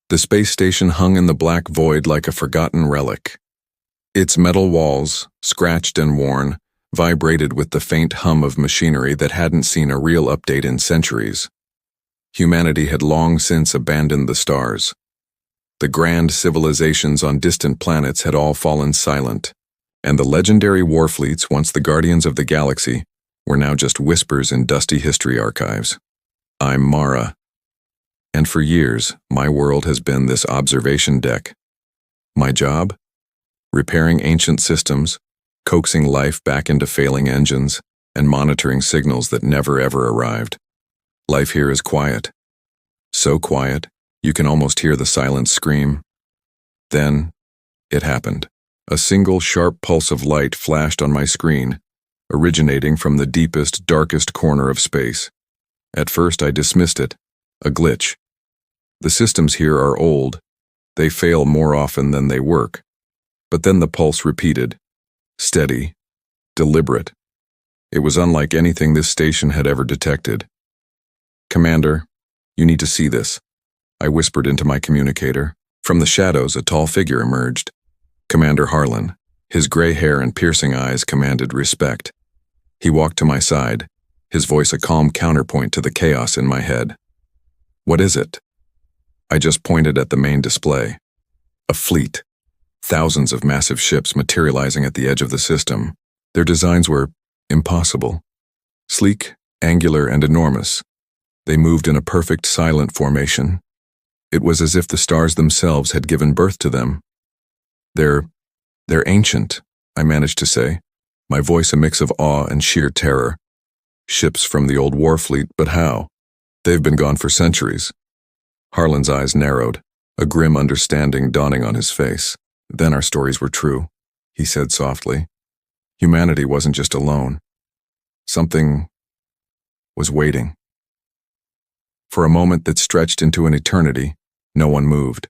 The space station hung in the black void like a forgotten relic. Its metal walls, scratched and worn, vibrated with the faint hum of machinery that hadn't seen a real update in centuries. Humanity had long since abandoned the stars. The grand civilizations on distant planets had all fallen silent, and the legendary Warfleets, once the guardians of the galaxy, were now just whispers in dusty history archives. I'm Mara, and for years, my world has been this observation deck. My job? Repairing ancient systems, coaxing life back into failing engines, and monitoring signals that never ever arrived. Life here is quiet. So quiet, you can almost hear the silence scream. Then, it happened. A single sharp pulse of light flashed on my screen, originating from the deepest, darkest corner of space. At first I dismissed it, a glitch. The systems here are old. They fail more often than they work. But then the pulse repeated, steady, deliberate. It was unlike anything this station had ever detected. "Commander, you need to see this," I whispered into my communicator. From the shadows, a tall figure emerged. Commander Harlan. His gray hair and piercing eyes commanded respect. He walked to my side, his voice a calm counterpoint to the chaos in my head. "What is it?" I just pointed at the main display. A fleet. Thousands of massive ships materializing at the edge of the system. Their designs were impossible. Sleek, angular, and enormous. They moved in a perfect silent formation. It was as if the stars themselves had given birth to them. They're ancient, I managed to say, my voice a mix of awe and sheer terror. Ships from the old Warfleet, but how? They've been gone for centuries. Harlan's eyes narrowed, a grim understanding dawning on his face. Then our stories were true, he said softly. Humanity wasn't just alone. Something was waiting. For a moment that stretched into an eternity, no one moved.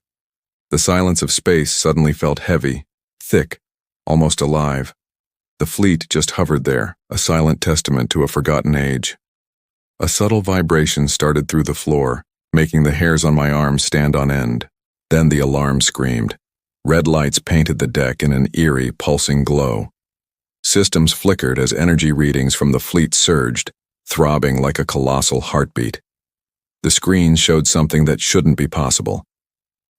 The silence of space suddenly felt heavy, thick, almost alive. The fleet just hovered there, a silent testament to a forgotten age. A subtle vibration started through the floor, making the hairs on my arms stand on end. Then the alarm screamed. Red lights painted the deck in an eerie, pulsing glow. Systems flickered as energy readings from the fleet surged, throbbing like a colossal heartbeat. The screen showed something that shouldn't be possible.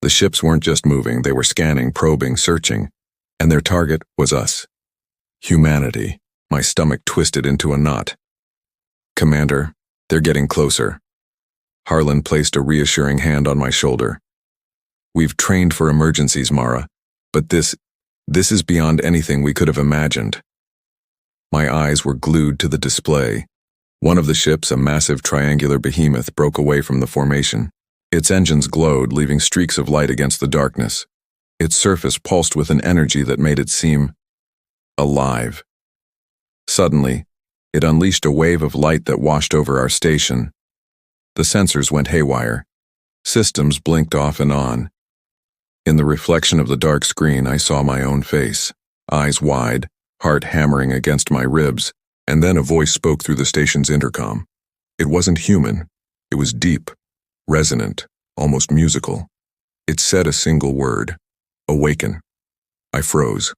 The ships weren't just moving, they were scanning, probing, searching, and their target was us. Humanity. My stomach twisted into a knot. "Commander, they're getting closer." Harlan placed a reassuring hand on my shoulder. "We've trained for emergencies, Mara, but this is beyond anything we could have imagined." My eyes were glued to the display. One of the ships, a massive triangular behemoth, broke away from the formation. Its engines glowed, leaving streaks of light against the darkness. Its surface pulsed with an energy that made it seem alive. Suddenly, it unleashed a wave of light that washed over our station. The sensors went haywire. Systems blinked off and on. In the reflection of the dark screen, I saw my own face, eyes wide, heart hammering against my ribs, and then a voice spoke through the station's intercom. It wasn't human. It was deep, resonant, almost musical. It said a single word: awaken. I froze.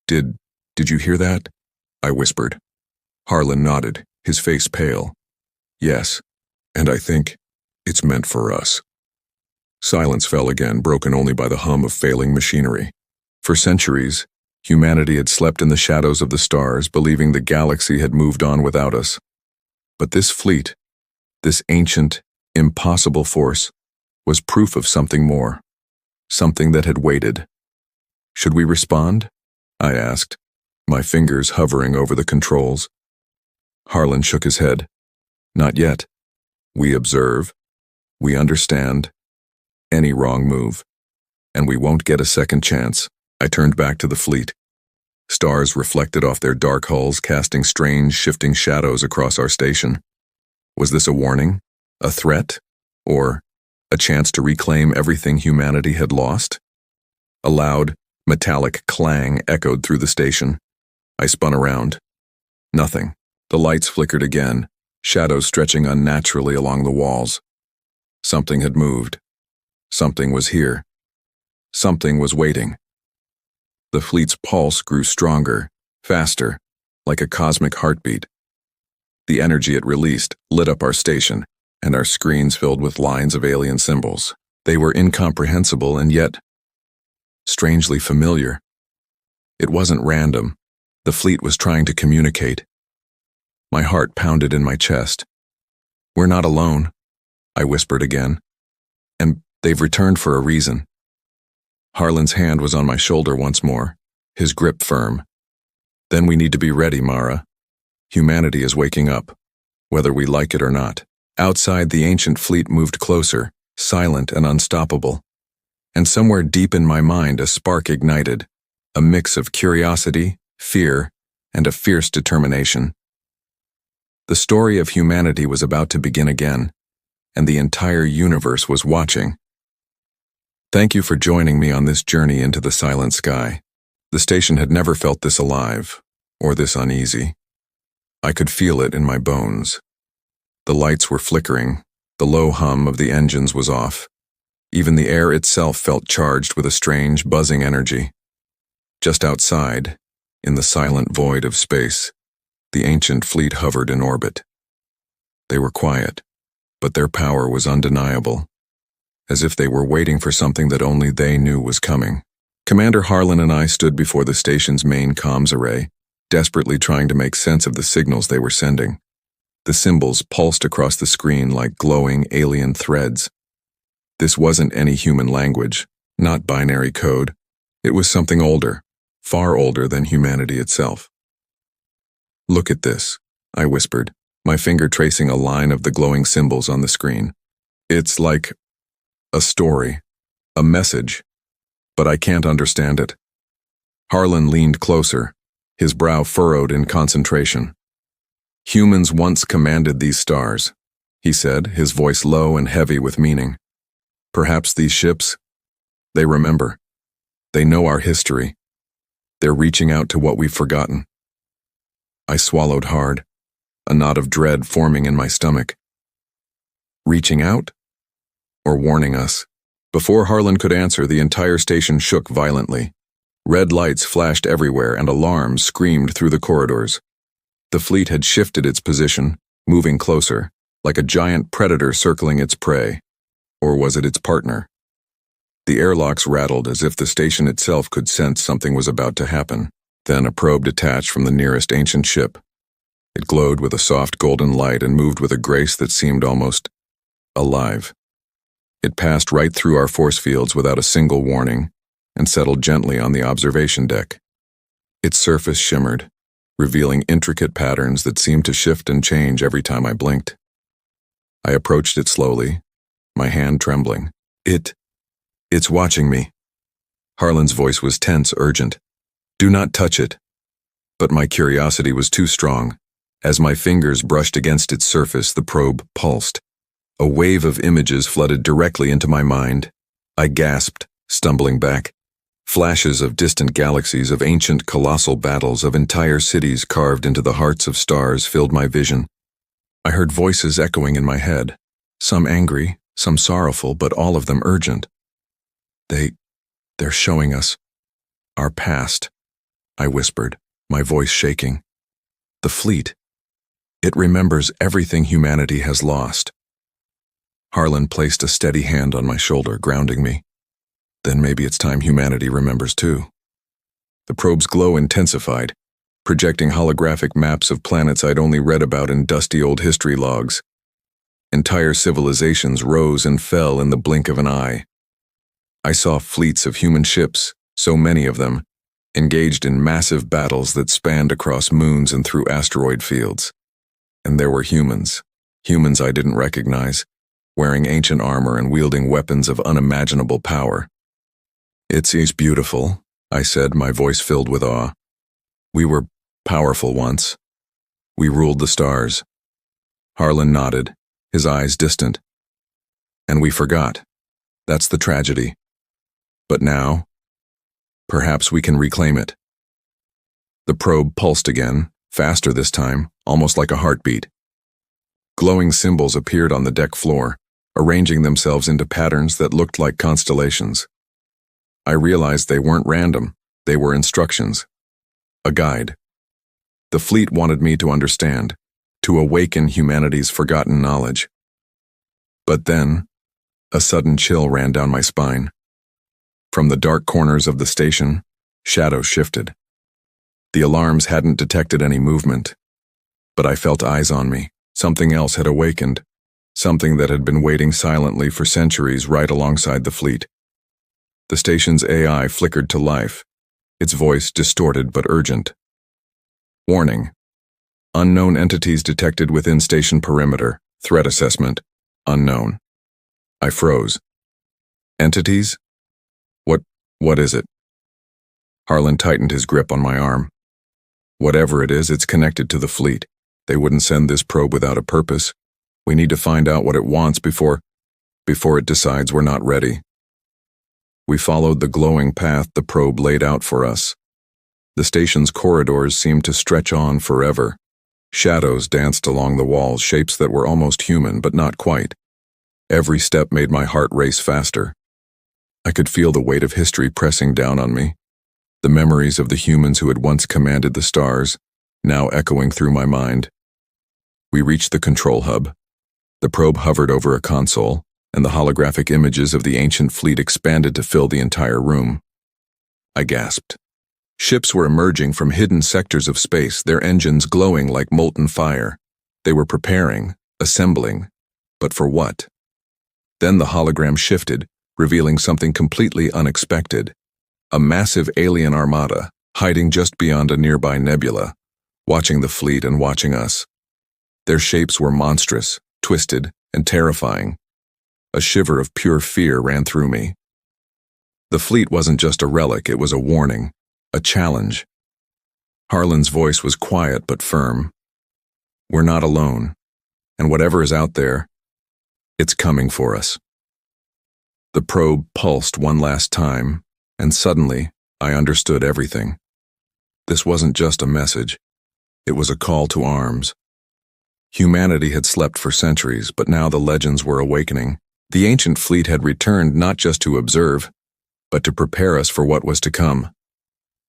Did you hear that?" I whispered. Harlan nodded, his face pale. "Yes, and I think it's meant for us." Silence fell again, broken only by the hum of failing machinery. For centuries, humanity had slept in the shadows of the stars, believing the galaxy had moved on without us. But this fleet, this ancient, impossible force, was proof of something more, something that had waited. "Should we respond?" I asked, my fingers hovering over the controls. Harlan shook his head. "Not yet. We observe. We understand. Any wrong move. And we won't get a second chance." I turned back to the fleet. Stars reflected off their dark hulls, casting strange, shifting shadows across our station. Was this a warning? A threat? Or a chance to reclaim everything humanity had lost? A loud, metallic clang echoed through the station. I spun around. Nothing. The lights flickered again, shadows stretching unnaturally along the walls. Something had moved. Something was here. Something was waiting. The fleet's pulse grew stronger, faster, like a cosmic heartbeat. The energy it released lit up our station, and our screens filled with lines of alien symbols. They were incomprehensible and yet strangely familiar. It wasn't random. The fleet was trying to communicate. My heart pounded in my chest. "We're not alone," I whispered again. "And they've returned for a reason." Harlan's hand was on my shoulder once more, his grip firm. "Then we need to be ready, Mara. Humanity is waking up, whether we like it or not." Outside, the ancient fleet moved closer, silent and unstoppable. And somewhere deep in my mind, a spark ignited, a mix of curiosity, fear, and a fierce determination. The story of humanity was about to begin again, and the entire universe was watching. Thank you for joining me on this journey into the silent sky. The station had never felt this alive, or this uneasy. I could feel it in my bones. The lights were flickering, the low hum of the engines was off. Even the air itself felt charged with a strange, buzzing energy. Just outside, in the silent void of space, the ancient fleet hovered in orbit. They were quiet, but their power was undeniable, as if they were waiting for something that only they knew was coming. Commander Harlan and I stood before the station's main comms array, desperately trying to make sense of the signals they were sending. The symbols pulsed across the screen like glowing alien threads. This wasn't any human language, not binary code. It was something older, far older than humanity itself. "Look at this," I whispered, my finger tracing a line of the glowing symbols on the screen. "It's like a story, a message, but I can't understand it." Harlan leaned closer, his brow furrowed in concentration. "Humans once commanded these stars," he said, his voice low and heavy with meaning. "Perhaps these ships, they remember. They know our history. They're reaching out to what we've forgotten." I swallowed hard, a knot of dread forming in my stomach. Reaching out? Or warning us? Before Harlan could answer, the entire station shook violently. Red lights flashed everywhere and alarms screamed through the corridors. The fleet had shifted its position, moving closer, like a giant predator circling its prey. Or was it its partner? The airlocks rattled as if the station itself could sense something was about to happen. Then a probe detached from the nearest ancient ship. It glowed with a soft golden light and moved with a grace that seemed almost alive. It passed right through our force fields without a single warning and settled gently on the observation deck. Its surface shimmered, revealing intricate patterns that seemed to shift and change every time I blinked. I approached it slowly, my hand trembling. It's watching me." Harlan's voice was tense, urgent. "Do not touch it." But my curiosity was too strong. As my fingers brushed against its surface, the probe pulsed. A wave of images flooded directly into my mind. I gasped, stumbling back. Flashes of distant galaxies, of ancient colossal battles, of entire cities carved into the hearts of stars filled my vision. I heard voices echoing in my head, some angry, some sorrowful, but all of them urgent. They're showing us our past," I whispered, my voice shaking. "The fleet. It remembers everything humanity has lost." Harlan placed a steady hand on my shoulder, grounding me. "Then maybe it's time humanity remembers too." The probe's glow intensified, projecting holographic maps of planets I'd only read about in dusty old history logs. Entire civilizations rose and fell in the blink of an eye. I saw fleets of human ships, so many of them, engaged in massive battles that spanned across moons and through asteroid fields. And there were humans I didn't recognize, wearing ancient armor and wielding weapons of unimaginable power. It's beautiful," I said, my voice filled with awe. "We were powerful once. We ruled the stars." Harlan nodded, his eyes distant. "And we forgot. That's the tragedy. But now, perhaps we can reclaim it." The probe pulsed again, faster this time, almost like a heartbeat. Glowing symbols appeared on the deck floor, arranging themselves into patterns that looked like constellations. I realized they weren't random, they were instructions. A guide. The fleet wanted me to understand, to awaken humanity's forgotten knowledge. But then, a sudden chill ran down my spine. From the dark corners of the station, shadows shifted. The alarms hadn't detected any movement, but I felt eyes on me. Something else had awakened, something that had been waiting silently for centuries right alongside the fleet. The station's AI flickered to life, its voice distorted but urgent. Warning. Unknown entities detected within station perimeter. Threat assessment. Unknown. I froze. Entities? What is it? Harlan tightened his grip on my arm. Whatever it is, it's connected to the fleet. They wouldn't send this probe without a purpose. We need to find out what it wants before it decides we're not ready. We followed the glowing path the probe laid out for us. The station's corridors seemed to stretch on forever. Shadows danced along the walls, shapes that were almost human, but not quite. Every step made my heart race faster. I could feel the weight of history pressing down on me. The memories of the humans who had once commanded the stars, now echoing through my mind. We reached the control hub. The probe hovered over a console, and the holographic images of the ancient fleet expanded to fill the entire room. I gasped. Ships were emerging from hidden sectors of space, their engines glowing like molten fire. They were preparing, assembling, but for what? Then the hologram shifted, revealing something completely unexpected. A massive alien armada, hiding just beyond a nearby nebula, watching the fleet and watching us. Their shapes were monstrous, twisted, and terrifying. A shiver of pure fear ran through me. The fleet wasn't just a relic, it was a warning, a challenge. Harlan's voice was quiet but firm. We're not alone, and whatever is out there, it's coming for us. The probe pulsed one last time, and suddenly, I understood everything. This wasn't just a message. It was a call to arms. Humanity had slept for centuries, but now the legends were awakening. The ancient fleet had returned not just to observe, but to prepare us for what was to come.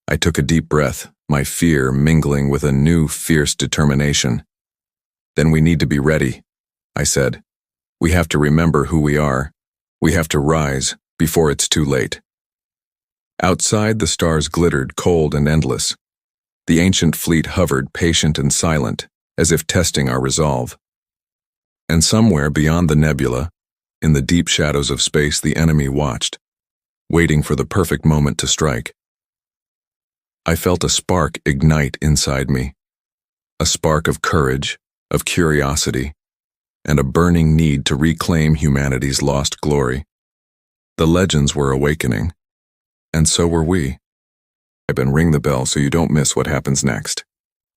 I took a deep breath, my fear mingling with a new, fierce determination. Then we need to be ready, I said. We have to remember who we are. We have to rise before it's too late. Outside, the stars glittered, cold and endless. The ancient fleet hovered, patient and silent, as if testing our resolve. And somewhere beyond the nebula, in the deep shadows of space, the enemy watched, waiting for the perfect moment to strike. I felt a spark ignite inside me, a spark of courage, of curiosity, and a burning need to reclaim humanity's lost glory. The legends were awakening, and so were we. Ring the bell so you don't miss what happens next.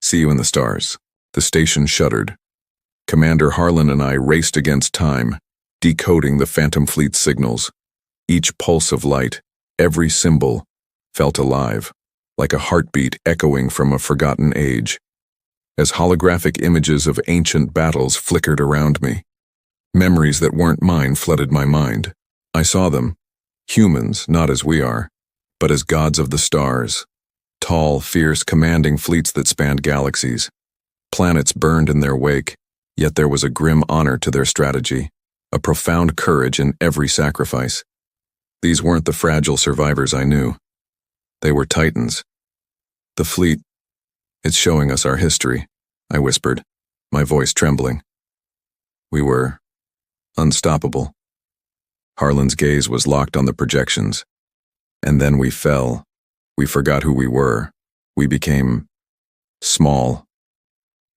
See you in the stars. The station shuddered. Commander Harlan and I raced against time, decoding the Phantom Fleet's signals. Each pulse of light, every symbol, felt alive, like a heartbeat echoing from a forgotten age. As holographic images of ancient battles flickered around me, memories that weren't mine flooded my mind. I saw them, humans not as we are, but as gods of the stars, tall, fierce, commanding fleets that spanned galaxies. Planets burned in their wake, yet there was a grim honor to their strategy, a profound courage in every sacrifice. These weren't the fragile survivors I knew. They were titans. The fleet, it's showing us our history, I whispered, my voice trembling. We were unstoppable. Harlan's gaze was locked on the projections. And then we fell. We forgot who we were. We became small.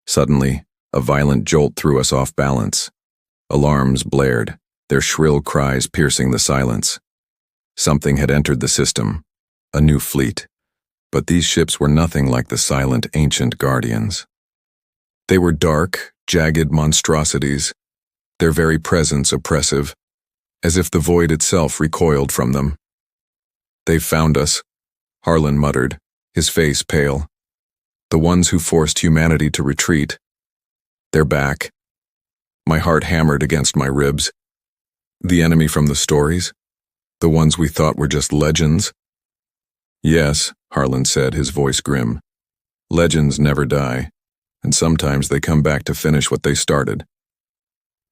Suddenly, a violent jolt threw us off balance. Alarms blared, their shrill cries piercing the silence. Something had entered the system, a new fleet. But these ships were nothing like the silent ancient guardians. They were dark, jagged monstrosities, their very presence oppressive, as if the void itself recoiled from them. "They've found us," Harlan muttered, his face pale. "The ones who forced humanity to retreat. They're back." My heart hammered against my ribs. The enemy from the stories? The ones we thought were just legends? Yes, Harlan said, his voice grim. Legends never die, and sometimes they come back to finish what they started.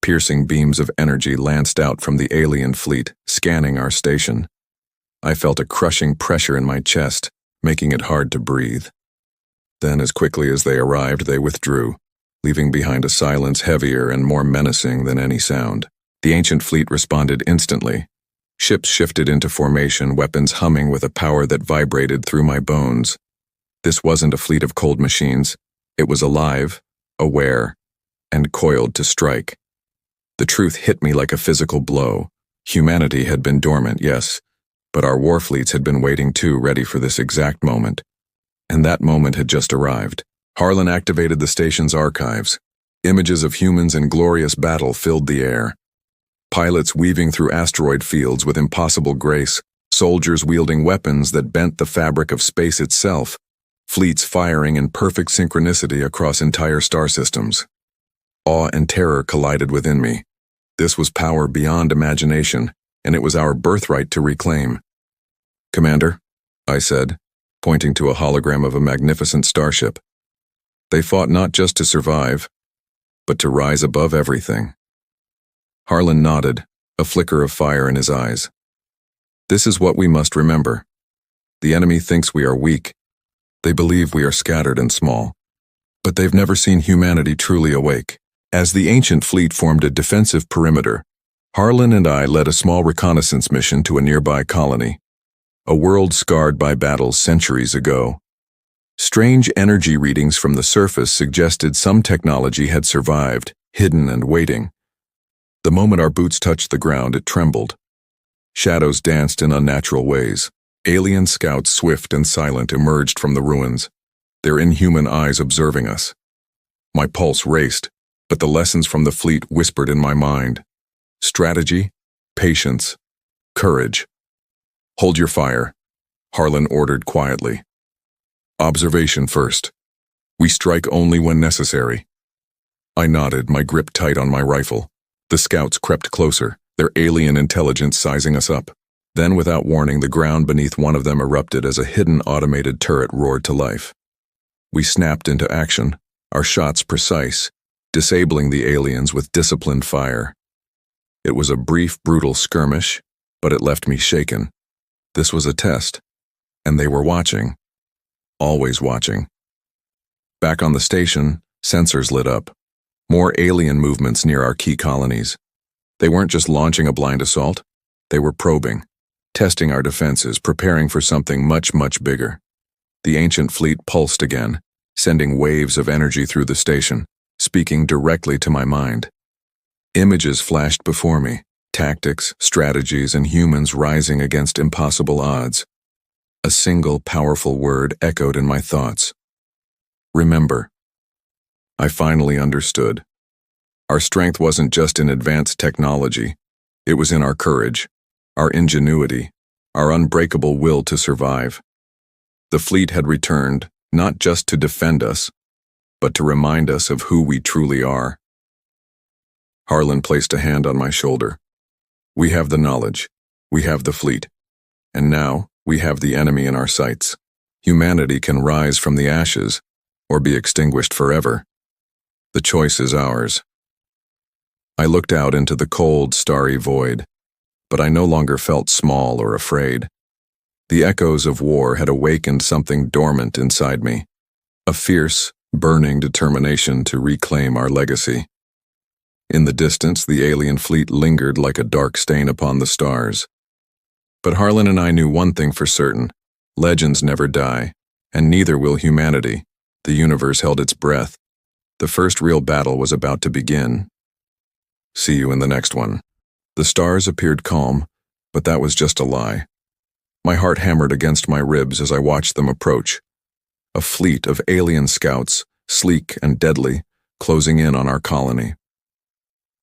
Piercing beams of energy lanced out from the alien fleet, scanning our station. I felt a crushing pressure in my chest, making it hard to breathe. Then, as quickly as they arrived, they withdrew, leaving behind a silence heavier and more menacing than any sound. The ancient fleet responded instantly. Ships shifted into formation, weapons humming with a power that vibrated through my bones. This wasn't a fleet of cold machines. It was alive, aware, and coiled to strike. The truth hit me like a physical blow. Humanity had been dormant, yes, but our warfleets had been waiting too, ready for this exact moment. And that moment had just arrived. Harlan activated the station's archives. Images of humans in glorious battle filled the air. Pilots weaving through asteroid fields with impossible grace, soldiers wielding weapons that bent the fabric of space itself, fleets firing in perfect synchronicity across entire star systems. Awe and terror collided within me. This was power beyond imagination, and it was our birthright to reclaim. "Commander," I said, pointing to a hologram of a magnificent starship. "They fought not just to survive, but to rise above everything." Harlan nodded, a flicker of fire in his eyes. "This is what we must remember. The enemy thinks we are weak. They believe we are scattered and small. But they've never seen humanity truly awake." As the ancient fleet formed a defensive perimeter, Harlan and I led a small reconnaissance mission to a nearby colony, a world scarred by battles centuries ago. Strange energy readings from the surface suggested some technology had survived, hidden and waiting. The moment our boots touched the ground, it trembled. Shadows danced in unnatural ways. Alien scouts, swift and silent, emerged from the ruins, their inhuman eyes observing us. My pulse raced, but the lessons from the fleet whispered in my mind. Strategy, patience, courage. "Hold your fire," Harlan ordered quietly. "Observation first. We strike only when necessary." I nodded, my grip tight on my rifle. The scouts crept closer, their alien intelligence sizing us up. Then, without warning, the ground beneath one of them erupted as a hidden automated turret roared to life. We snapped into action, our shots precise, disabling the aliens with disciplined fire. It was a brief, brutal skirmish, but it left me shaken. This was a test, and they were watching. Always watching. Back on the station, sensors lit up. More alien movements near our key colonies. They weren't just launching a blind assault. They were probing, testing our defenses, preparing for something much, much bigger. The ancient fleet pulsed again, sending waves of energy through the station, speaking directly to my mind. Images flashed before me, tactics, strategies, and humans rising against impossible odds. A single powerful word echoed in my thoughts. Remember. I finally understood. Our strength wasn't just in advanced technology. It was in our courage, our ingenuity, our unbreakable will to survive. The fleet had returned, not just to defend us, but to remind us of who we truly are. Harlan placed a hand on my shoulder. "We have the knowledge. We have the fleet. And now, we have the enemy in our sights. Humanity can rise from the ashes, or be extinguished forever. The choice is ours." I looked out into the cold, starry void, but I no longer felt small or afraid. The echoes of war had awakened something dormant inside me, a fierce, burning determination to reclaim our legacy. In the distance, the alien fleet lingered like a dark stain upon the stars. But Harlan and I knew one thing for certain: legends never die, and neither will humanity. The universe held its breath. The first real battle was about to begin. See you in the next one. The stars appeared calm, but that was just a lie. My heart hammered against my ribs as I watched them approach. A fleet of alien scouts, sleek and deadly, closing in on our colony.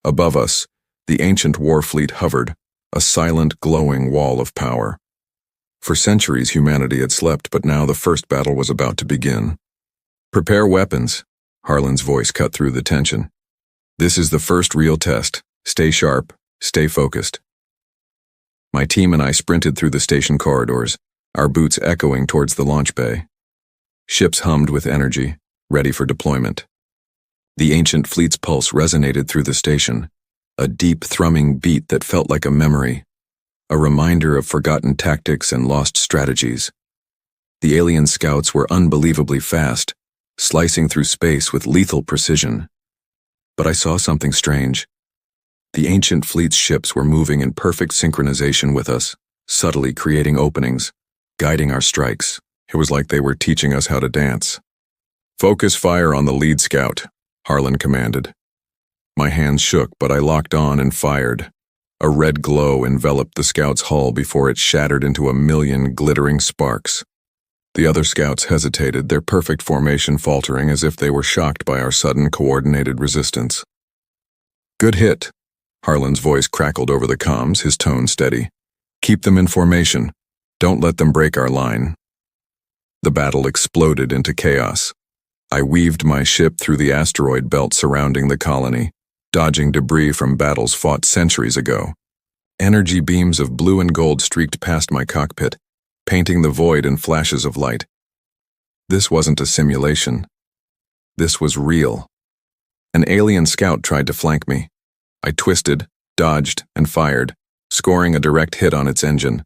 Above us, the ancient Warfleet hovered, a silent, glowing wall of power. For centuries, humanity had slept, but now the first battle was about to begin. "Prepare weapons," Harlan's voice cut through the tension. "This is the first real test. Stay sharp, stay focused." My team and I sprinted through the station corridors, our boots echoing towards the launch bay. Ships hummed with energy, ready for deployment. The ancient fleet's pulse resonated through the station, a deep thrumming beat that felt like a memory, a reminder of forgotten tactics and lost strategies. The alien scouts were unbelievably fast, slicing through space with lethal precision. But I saw something strange. The ancient fleet's ships were moving in perfect synchronization with us, subtly creating openings, guiding our strikes. It was like they were teaching us how to dance. "Focus fire on the lead scout," Harlan commanded. My hands shook, but I locked on and fired. A red glow enveloped the scout's hull before it shattered into a million glittering sparks. The other scouts hesitated, their perfect formation faltering as if they were shocked by our sudden coordinated resistance. "Good hit," Harlan's voice crackled over the comms, his tone steady. "Keep them in formation. Don't let them break our line." The battle exploded into chaos. I weaved my ship through the asteroid belt surrounding the colony, dodging debris from battles fought centuries ago. Energy beams of blue and gold streaked past my cockpit, painting the void in flashes of light. This wasn't a simulation. This was real. An alien scout tried to flank me. I twisted, dodged, and fired, scoring a direct hit on its engine.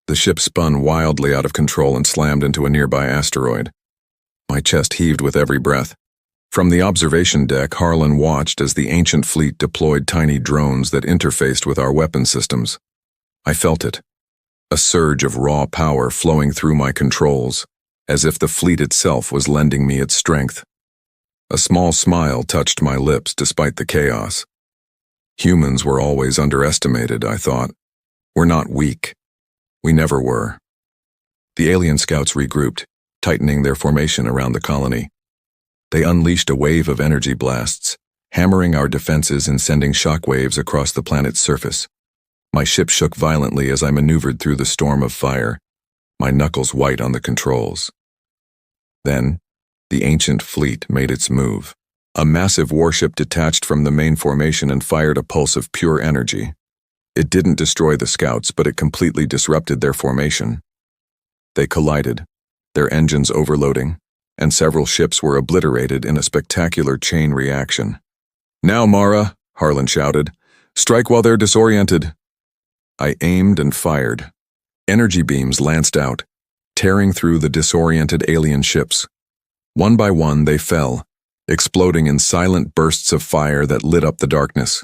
The ship spun wildly out of control and slammed into a nearby asteroid. My chest heaved with every breath. From the observation deck, Harlan watched as the ancient fleet deployed tiny drones that interfaced with our weapon systems. I felt it, a surge of raw power flowing through my controls, as if the fleet itself was lending me its strength. A small smile touched my lips despite the chaos. Humans were always underestimated, I thought. We're not weak. We never were. The alien scouts regrouped, tightening their formation around the colony. They unleashed a wave of energy blasts, hammering our defenses and sending shockwaves across the planet's surface. My ship shook violently as I maneuvered through the storm of fire, my knuckles white on the controls. Then, the ancient fleet made its move. A massive warship detached from the main formation and fired a pulse of pure energy. It didn't destroy the scouts, but it completely disrupted their formation. They collided, their engines overloading, and several ships were obliterated in a spectacular chain reaction. "Now, Mara," Harlan shouted. "Strike while they're disoriented." I aimed and fired. Energy beams lanced out, tearing through the disoriented alien ships. One by one, they fell, exploding in silent bursts of fire that lit up the darkness.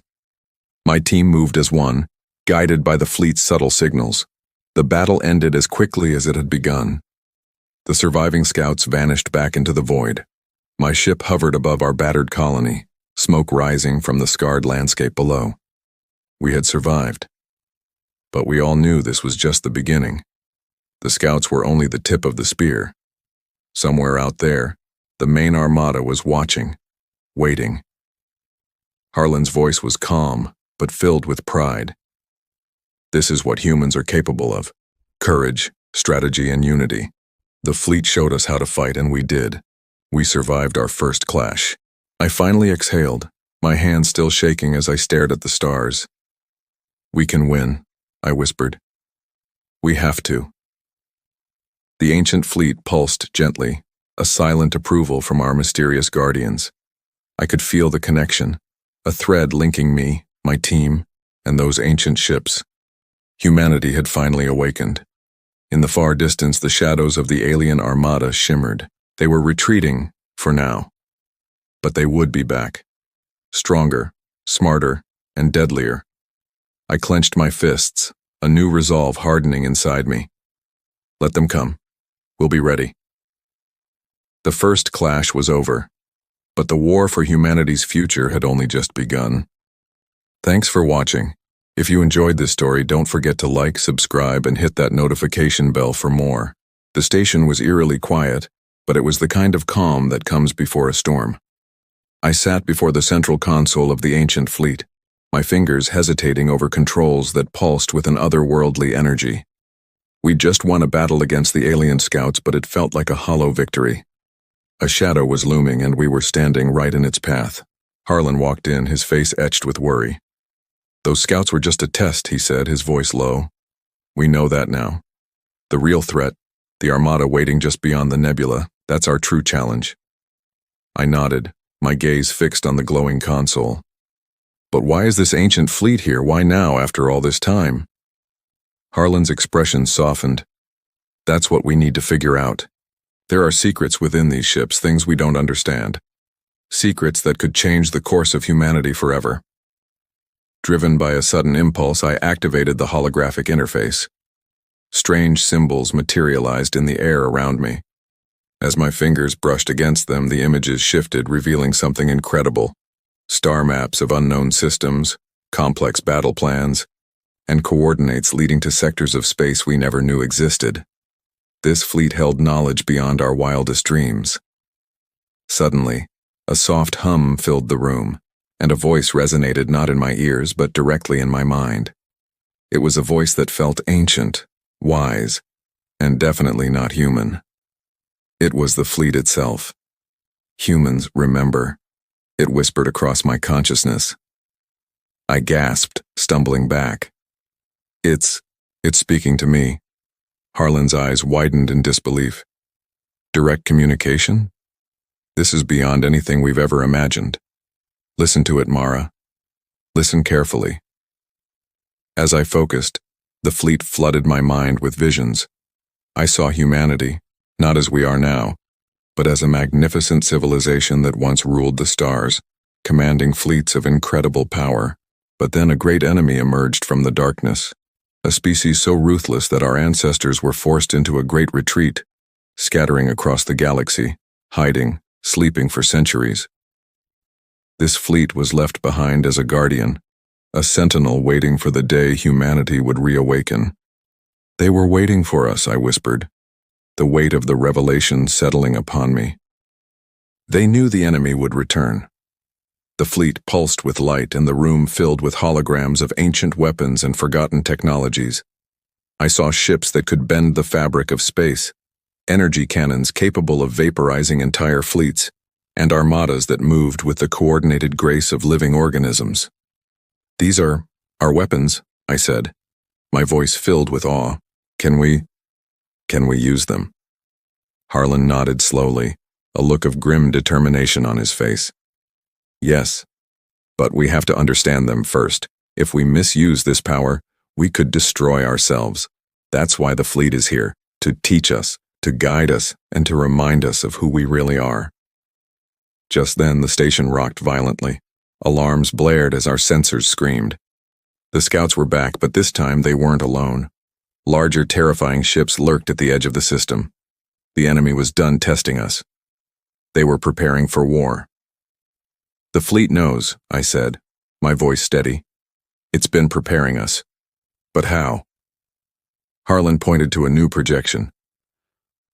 My team moved as one, guided by the fleet's subtle signals. The battle ended as quickly as it had begun. The surviving scouts vanished back into the void. My ship hovered above our battered colony, smoke rising from the scarred landscape below. We had survived. But we all knew this was just the beginning. The scouts were only the tip of the spear. Somewhere out there, the main armada was watching, waiting. Harlan's voice was calm, but filled with pride. "This is what humans are capable of: courage, strategy, and unity. The fleet showed us how to fight, and we did. We survived our first clash." I finally exhaled, my hands still shaking as I stared at the stars. "We can win," I whispered. "We have to." The ancient fleet pulsed gently, a silent approval from our mysterious guardians. I could feel the connection, a thread linking me, my team, and those ancient ships. Humanity had finally awakened. In the far distance, the shadows of the alien armada shimmered. They were retreating, for now. But they would be back. Stronger, smarter, and deadlier. I clenched my fists, a new resolve hardening inside me. Let them come. We'll be ready. The first clash was over, but the war for humanity's future had only just begun. Thanks for watching. If you enjoyed this story, don't forget to like, subscribe, and hit that notification bell for more. The station was eerily quiet, but it was the kind of calm that comes before a storm. I sat before the central console of the ancient fleet, my fingers hesitating over controls that pulsed with an otherworldly energy. We'd just won a battle against the alien scouts, but it felt like a hollow victory. A shadow was looming, and we were standing right in its path. Harlan walked in, his face etched with worry. Those scouts were just a test, he said, his voice low. We know that now. The real threat, the armada waiting just beyond the nebula, that's our true challenge. I nodded, my gaze fixed on the glowing console. But why is this ancient fleet here? Why now, after all this time? Harlan's expression softened. That's what we need to figure out. There are secrets within these ships, things we don't understand. Secrets that could change the course of humanity forever. Driven by a sudden impulse, I activated the holographic interface. Strange symbols materialized in the air around me. As my fingers brushed against them, the images shifted, revealing something incredible. Star maps of unknown systems, complex battle plans, and coordinates leading to sectors of space we never knew existed. This fleet held knowledge beyond our wildest dreams. Suddenly, a soft hum filled the room, and a voice resonated not in my ears but directly in my mind. It was a voice that felt ancient, wise, and definitely not human. It was the fleet itself. Humans, remember, it whispered across my consciousness. I gasped, stumbling back. It's speaking to me. Harlan's eyes widened in disbelief. Direct communication? This is beyond anything we've ever imagined. Listen to it, Mara. Listen carefully. As I focused, the fleet flooded my mind with visions. I saw humanity, not as we are now, but as a magnificent civilization that once ruled the stars, commanding fleets of incredible power. But then a great enemy emerged from the darkness, a species so ruthless that our ancestors were forced into a great retreat, scattering across the galaxy, hiding, sleeping for centuries. This fleet was left behind as a guardian, a sentinel waiting for the day humanity would reawaken. They were waiting for us, I whispered, the weight of the revelation settling upon me. They knew the enemy would return. The fleet pulsed with light and the room filled with holograms of ancient weapons and forgotten technologies. I saw ships that could bend the fabric of space, energy cannons capable of vaporizing entire fleets, and armadas that moved with the coordinated grace of living organisms. These are our weapons, I said, my voice filled with awe. Can we use them? Harlan nodded slowly, a look of grim determination on his face. Yes, but we have to understand them first. If we misuse this power, we could destroy ourselves. That's why the fleet is here, to teach us, to guide us, and to remind us of who we really are. Just then, the station rocked violently. Alarms blared as our sensors screamed. The scouts were back, but this time they weren't alone. Larger, terrifying ships lurked at the edge of the system. The enemy was done testing us. They were preparing for war. The fleet knows, I said, my voice steady. It's been preparing us. But how? Harlan pointed to a new projection.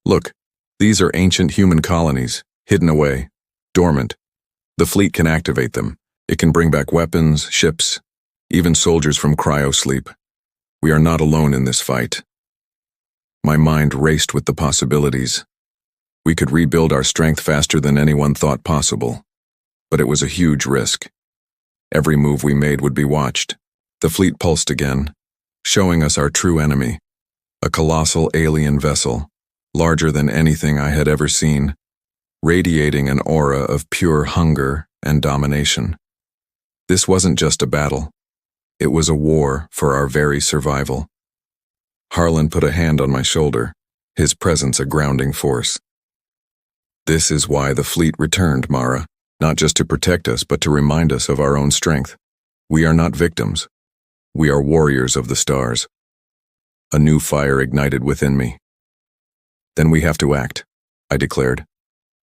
Look, these are ancient human colonies, hidden away, dormant. The fleet can activate them. It can bring back weapons, ships, even soldiers from cryosleep. We are not alone in this fight. My mind raced with the possibilities. We could rebuild our strength faster than anyone thought possible. But it was a huge risk. Every move we made would be watched. The fleet pulsed again, showing us our true enemy, a colossal alien vessel, larger than anything I had ever seen, radiating an aura of pure hunger and domination. This wasn't just a battle. It was a war for our very survival. Harlan put a hand on my shoulder, his presence a grounding force. This is why the fleet returned, Mara. Not just to protect us, but to remind us of our own strength. We are not victims. We are warriors of the stars. A new fire ignited within me. Then we have to act, I declared.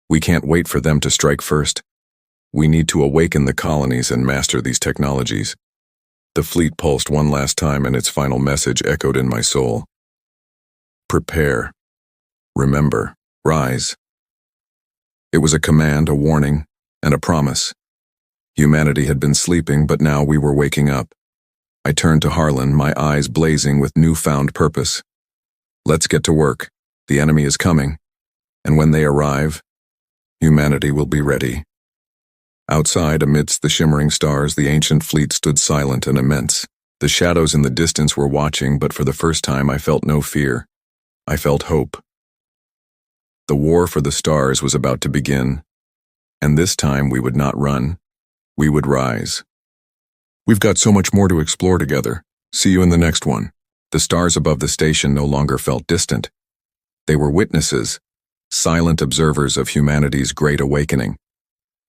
We can't wait for them to strike first. We need to awaken the colonies and master these technologies. The fleet pulsed one last time and its final message echoed in my soul. Prepare. Remember. Rise. It was a command, a warning, and a promise. Humanity had been sleeping, but now we were waking up. I turned to Harlan, my eyes blazing with newfound purpose. Let's get to work. The enemy is coming, and when they arrive, humanity will be ready. Outside, amidst the shimmering stars, the ancient fleet stood silent and immense. The shadows in the distance were watching, but for the first time I felt no fear. I felt hope. The war for the stars was about to begin, and this time we would not run. We would rise. We've got so much more to explore together. See you in the next one. The stars above the station no longer felt distant. They were witnesses, silent observers of humanity's great awakening.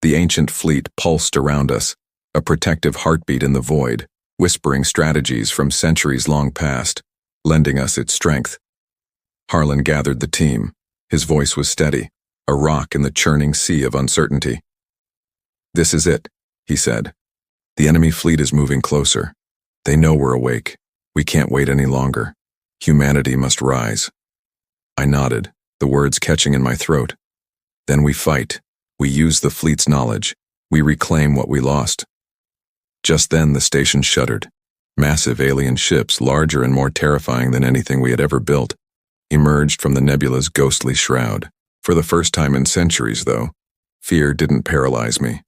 The ancient fleet pulsed around us, a protective heartbeat in the void, whispering strategies from centuries long past, lending us its strength. Harlan gathered the team. His voice was steady, a rock in the churning sea of uncertainty. "This is it," he said. "The enemy fleet is moving closer. They know we're awake. We can't wait any longer. Humanity must rise." I nodded, the words catching in my throat. "Then we fight. We use the fleet's knowledge. We reclaim what we lost." Just then the station shuddered. Massive alien ships, larger and more terrifying than anything we had ever built, emerged from the nebula's ghostly shroud. For the first time in centuries, though, fear didn't paralyze me.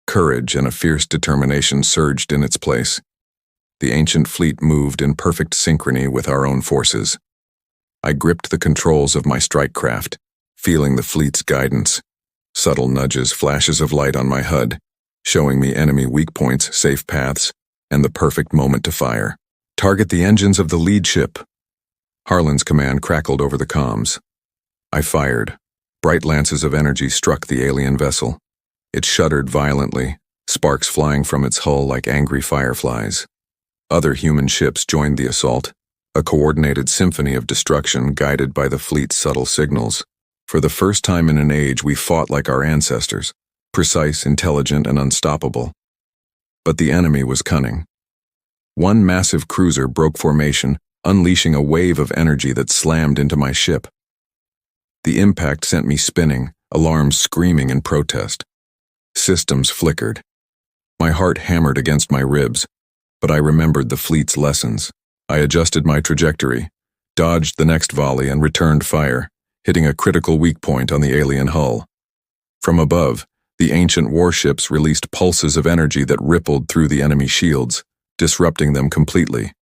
Courage and a fierce determination surged in its place. The ancient fleet moved in perfect synchrony with our own forces. I gripped the controls of my strike craft, feeling the fleet's guidance. Subtle nudges, flashes of light on my HUD, showing me enemy weak points, safe paths, and the perfect moment to fire. "Target the engines of the lead ship." Harlan's command crackled over the comms. I fired. Bright lances of energy struck the alien vessel. It shuddered violently, sparks flying from its hull like angry fireflies. Other human ships joined the assault, a coordinated symphony of destruction guided by the fleet's subtle signals. For the first time in an age, we fought like our ancestors, precise, intelligent, and unstoppable. But the enemy was cunning. One massive cruiser broke formation, unleashing a wave of energy that slammed into my ship. The impact sent me spinning, alarms screaming in protest. Systems flickered. My heart hammered against my ribs, but I remembered the fleet's lessons. I adjusted my trajectory, dodged the next volley, and returned fire, hitting a critical weak point on the alien hull. From above, the ancient warships released pulses of energy that rippled through the enemy shields, disrupting them completely.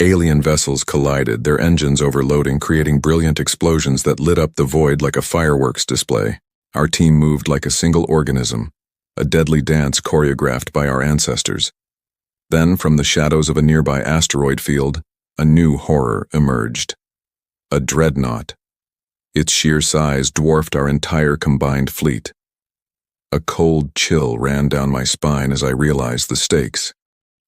Alien vessels collided, their engines overloading, creating brilliant explosions that lit up the void like a fireworks display. Our team moved like a single organism, a deadly dance choreographed by our ancestors. Then, from the shadows of a nearby asteroid field, a new horror emerged. A dreadnought. Its sheer size dwarfed our entire combined fleet. A cold chill ran down my spine as I realized the stakes.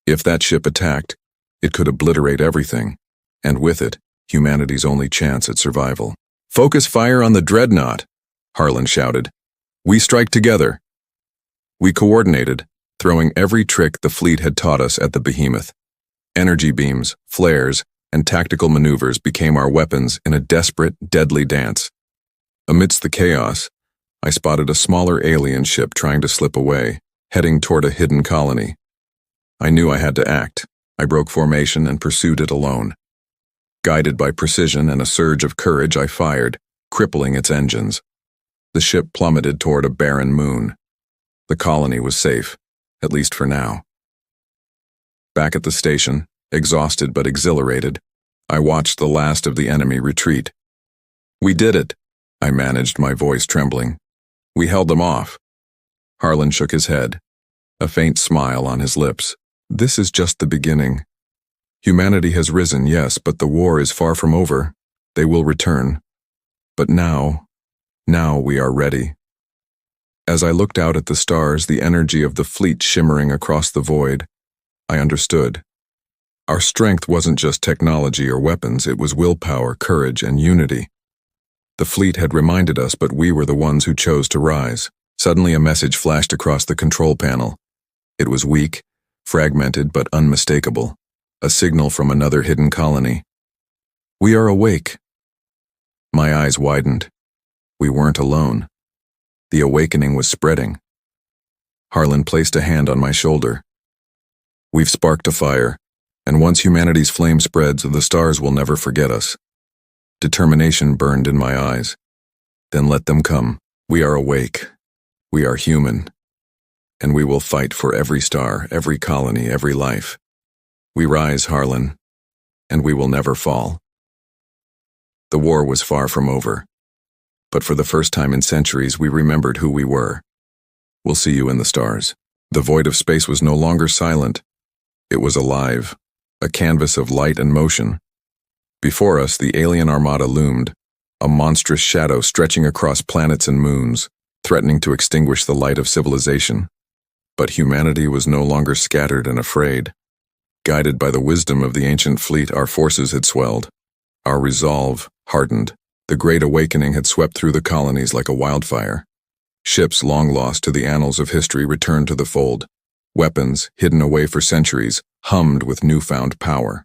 If that ship attacked, it could obliterate everything, and with it, humanity's only chance at survival. "Focus fire on the dreadnought," Harlan shouted. "We strike together." We coordinated, throwing every trick the fleet had taught us at the behemoth. Energy beams, flares, and tactical maneuvers became our weapons in a desperate, deadly dance. Amidst the chaos, I spotted a smaller alien ship trying to slip away, heading toward a hidden colony. I knew I had to act. I broke formation and pursued it alone. Guided by precision and a surge of courage, I fired, crippling its engines. The ship plummeted toward a barren moon. The colony was safe, at least for now. Back at the station, exhausted but exhilarated, I watched the last of the enemy retreat. "We did it," I managed, my voice trembling. "We held them off." Harlan shook his head, a faint smile on his lips. "This is just the beginning. Humanity has risen, yes, but the war is far from over. They will return. But now we are ready." As I looked out at the stars, the energy of the fleet shimmering across the void, I understood. Our strength wasn't just technology or weapons, it was willpower, courage, and unity. The fleet had reminded us, but we were the ones who chose to rise. Suddenly a message flashed across the control panel. It was weak, fragmented, but unmistakable. A signal from another hidden colony. "We are awake." My eyes widened. We weren't alone. The awakening was spreading. Harlan placed a hand on my shoulder. "We've sparked a fire, and once humanity's flame spreads, the stars will never forget us." Determination burned in my eyes. "Then let them come. We are awake. We are human. and we will fight for every star, every colony, every life. We rise, Harlan, and we will never fall. The war was far from over, but for the first time in centuries we remembered who we were. We'll see you in the stars. The void of space was no longer silent. It was alive, a canvas of light and motion. Before us, the alien armada loomed, a monstrous shadow stretching across planets and moons, threatening to extinguish the light of civilization. But humanity was no longer scattered and afraid. Guided by the wisdom of the ancient fleet, our forces had swelled. Our resolve hardened. The great awakening had swept through the colonies like a wildfire. Ships long lost to the annals of history returned to the fold. Weapons, hidden away for centuries, hummed with newfound power.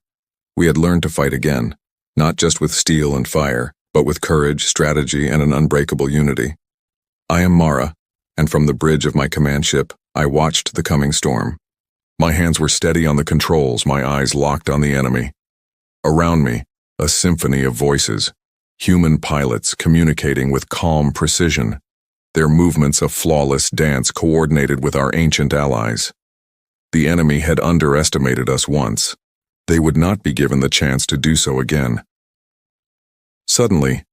We had learned to fight again, not just with steel and fire, but with courage, strategy, and an unbreakable unity. I am Mara, and from the bridge of my command ship, I watched the coming storm. My hands were steady on the controls, my eyes locked on the enemy. Around me, a symphony of voices, human pilots communicating with calm precision, their movements a flawless dance coordinated with our ancient allies. The enemy had underestimated us once. They would not be given the chance to do so again. Suddenly,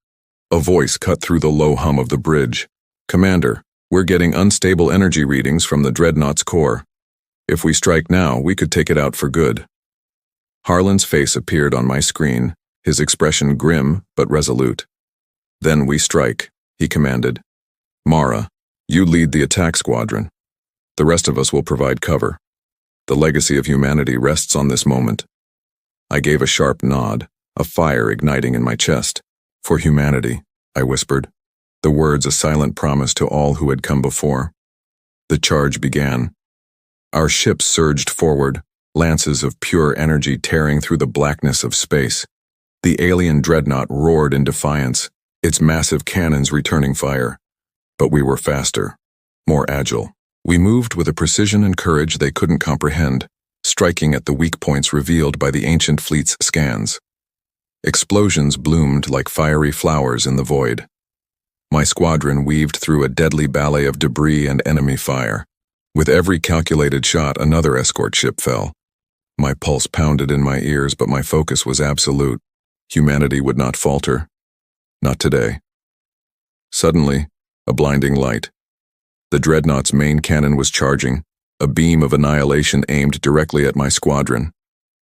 a voice cut through the low hum of the bridge. "Commander, we're getting unstable energy readings from the dreadnought's core. If we strike now, we could take it out for good." Harlan's face appeared on my screen, his expression grim but resolute. "Then we strike," he commanded. "Mara, you lead the attack squadron. The rest of us will provide cover. The legacy of humanity rests on this moment." I gave a sharp nod, a fire igniting in my chest. "For humanity," I whispered, the words a silent promise to all who had come before. The charge began. Our ships surged forward, lances of pure energy tearing through the blackness of space. The alien dreadnought roared in defiance, its massive cannons returning fire. But we were faster, more agile. We moved with a precision and courage they couldn't comprehend, striking at the weak points revealed by the ancient fleet's scans. Explosions bloomed like fiery flowers in the void. My squadron weaved through a deadly ballet of debris and enemy fire. With every calculated shot, another escort ship fell. My pulse pounded in my ears, but my focus was absolute. Humanity would not falter. Not today. Suddenly, a blinding light. The dreadnought's main cannon was charging, a beam of annihilation aimed directly at my squadron.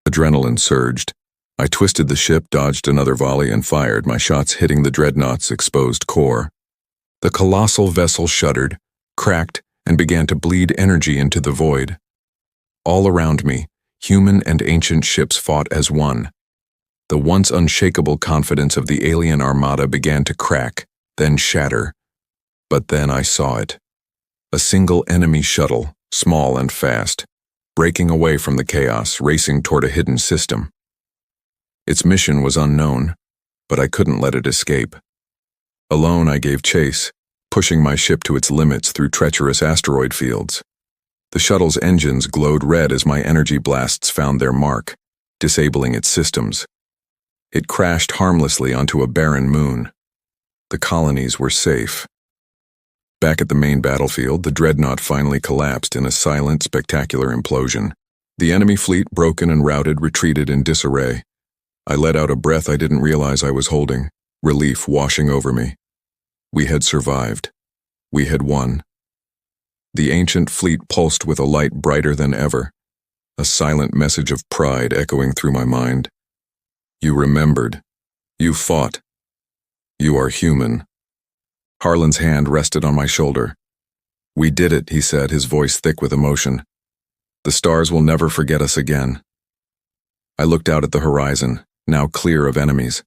Adrenaline surged. I twisted the ship, dodged another volley, and fired, my shots hitting the dreadnought's exposed core. The colossal vessel shuddered, cracked, and began to bleed energy into the void. All around me, human and ancient ships fought as one. The once unshakable confidence of the alien armada began to crack, then shatter. But then I saw it. A single enemy shuttle, small and fast, breaking away from the chaos, racing toward a hidden system. Its mission was unknown, but I couldn't let it escape. Alone I gave chase, pushing my ship to its limits through treacherous asteroid fields. The shuttle's engines glowed red as my energy blasts found their mark, disabling its systems. It crashed harmlessly onto a barren moon. The colonies were safe. Back at the main battlefield, the dreadnought finally collapsed in a silent, spectacular implosion. The enemy fleet, broken and routed, retreated in disarray. I let out a breath I didn't realize I was holding, relief washing over me. We had survived. We had won. The ancient fleet pulsed with a light brighter than ever, a silent message of pride echoing through my mind. You remembered. You fought. You are human. Harlan's hand rested on my shoulder. "We did it," he said, his voice thick with emotion. "The stars will never forget us again." I looked out at the horizon, now clear of enemies.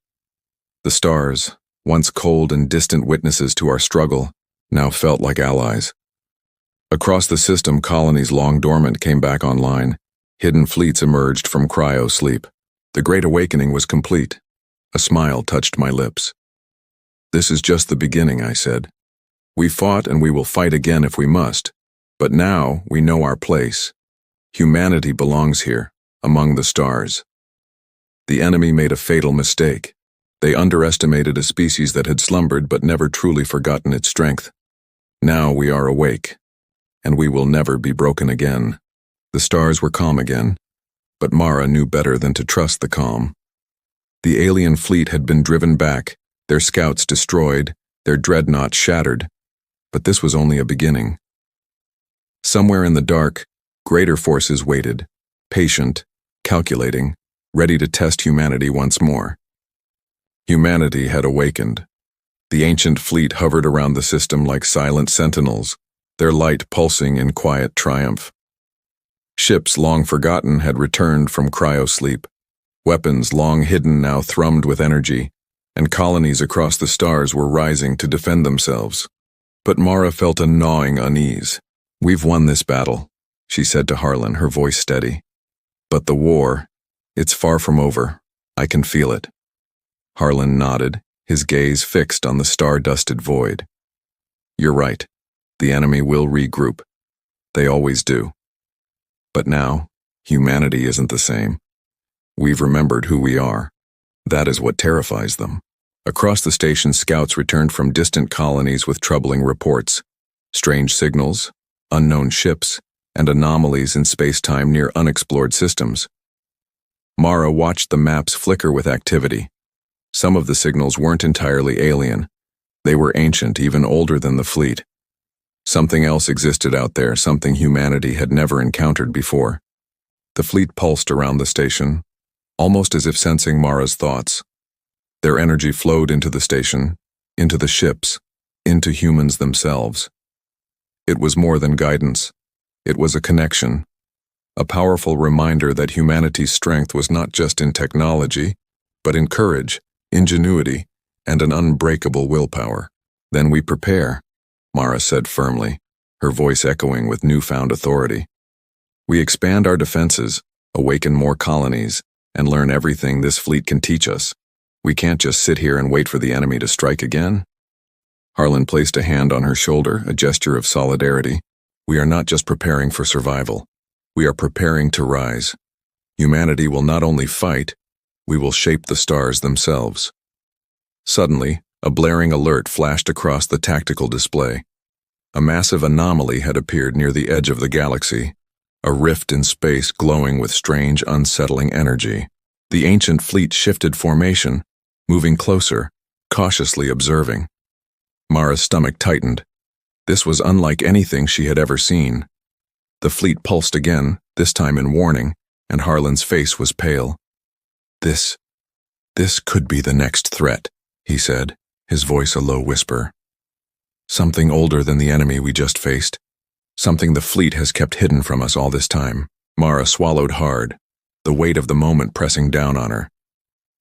The stars, once cold and distant witnesses to our struggle, now felt like allies. Across the system, colonies long dormant came back online. Hidden fleets emerged from cryo-sleep. The Great Awakening was complete. A smile touched my lips. "This is just the beginning," I said. "We fought and we will fight again if we must. But now we know our place. Humanity belongs here, among the stars." The enemy made a fatal mistake. They underestimated a species that had slumbered but never truly forgotten its strength. Now we are awake. and we will never be broken again. The stars were calm again, but Mara knew better than to trust the calm. The alien fleet had been driven back, their scouts destroyed, their dreadnought shattered, but this was only a beginning. Somewhere in the dark, greater forces waited, patient, calculating, ready to test humanity once more. Humanity had awakened. The ancient fleet hovered around the system like silent sentinels, their light pulsing in quiet triumph. Ships long forgotten had returned from cryosleep. Weapons long hidden now thrummed with energy, and colonies across the stars were rising to defend themselves. But Mara felt a gnawing unease. "We've won this battle," she said to Harlan, her voice steady. "But the war, it's far from over. I can feel it." Harlan nodded, his gaze fixed on the star-dusted void. "You're right. The enemy will regroup. They always do. But now, humanity isn't the same. We've remembered who we are. That is what terrifies them." Across the station, scouts returned from distant colonies with troubling reports. Strange signals, unknown ships, and anomalies in space-time near unexplored systems. Mara watched the maps flicker with activity. Some of the signals weren't entirely alien. They were ancient, even older than the fleet. Something else existed out there, something humanity had never encountered before. The fleet pulsed around the station, almost as if sensing Mara's thoughts. Their energy flowed into the station, into the ships, into humans themselves. It was more than guidance. It was a connection, a powerful reminder that humanity's strength was not just in technology, but in courage, ingenuity, and an unbreakable willpower. "Then we prepare," Mara said firmly, her voice echoing with newfound authority. "We expand our defenses, awaken more colonies, and learn everything this fleet can teach us. We can't just sit here and wait for the enemy to strike again." Harlan placed a hand on her shoulder, a gesture of solidarity. "We are not just preparing for survival. We are preparing to rise. Humanity will not only fight, we will shape the stars themselves." Suddenly, a blaring alert flashed across the tactical display. A massive anomaly had appeared near the edge of the galaxy, a rift in space glowing with strange, unsettling energy. The ancient fleet shifted formation, moving closer, cautiously observing. Mara's stomach tightened. This was unlike anything she had ever seen. The fleet pulsed again, this time in warning, and Harlan's face was pale. This could be the next threat," he said, his voice a low whisper. "Something older than the enemy we just faced. Something the fleet has kept hidden from us all this time." Mara swallowed hard, the weight of the moment pressing down on her.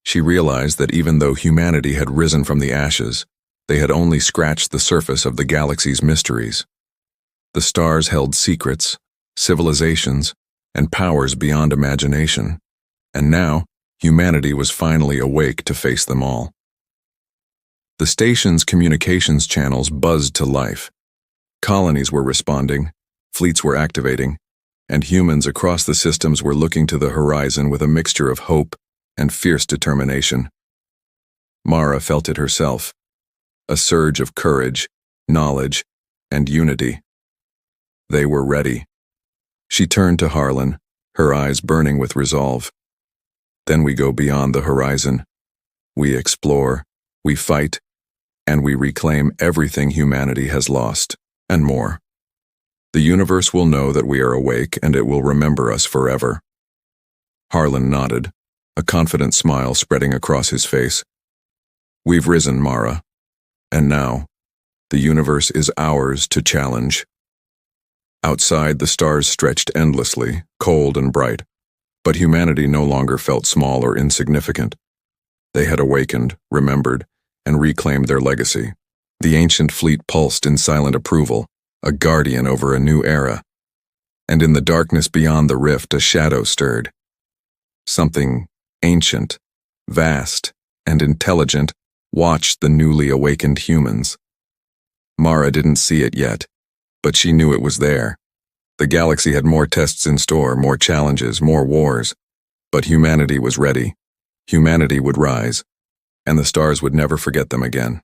She realized that even though humanity had risen from the ashes, they had only scratched the surface of the galaxy's mysteries. The stars held secrets, civilizations, and powers beyond imagination, and now humanity was finally awake to face them all. The station's communications channels buzzed to life. Colonies were responding, fleets were activating, and humans across the systems were looking to the horizon with a mixture of hope and fierce determination. Mara felt it herself, a surge of courage, knowledge, and unity. They were ready. She turned to Harlan, her eyes burning with resolve. "Then we go beyond the horizon. We explore, we fight, and we reclaim everything humanity has lost, and more. The universe will know that we are awake, and it will remember us forever." Harlan nodded, a confident smile spreading across his face. "We've risen, Mara. And now, the universe is ours to challenge." Outside, the stars stretched endlessly, cold and bright, but humanity no longer felt small or insignificant. They had awakened, remembered, and reclaimed their legacy. The ancient fleet pulsed in silent approval, a guardian over a new era. And in the darkness beyond the rift, a shadow stirred. Something ancient, vast, and intelligent watched the newly awakened humans. Mara didn't see it yet, but she knew it was there. The galaxy had more tests in store, more challenges, more wars. But humanity was ready. Humanity would rise, and the stars would never forget them again.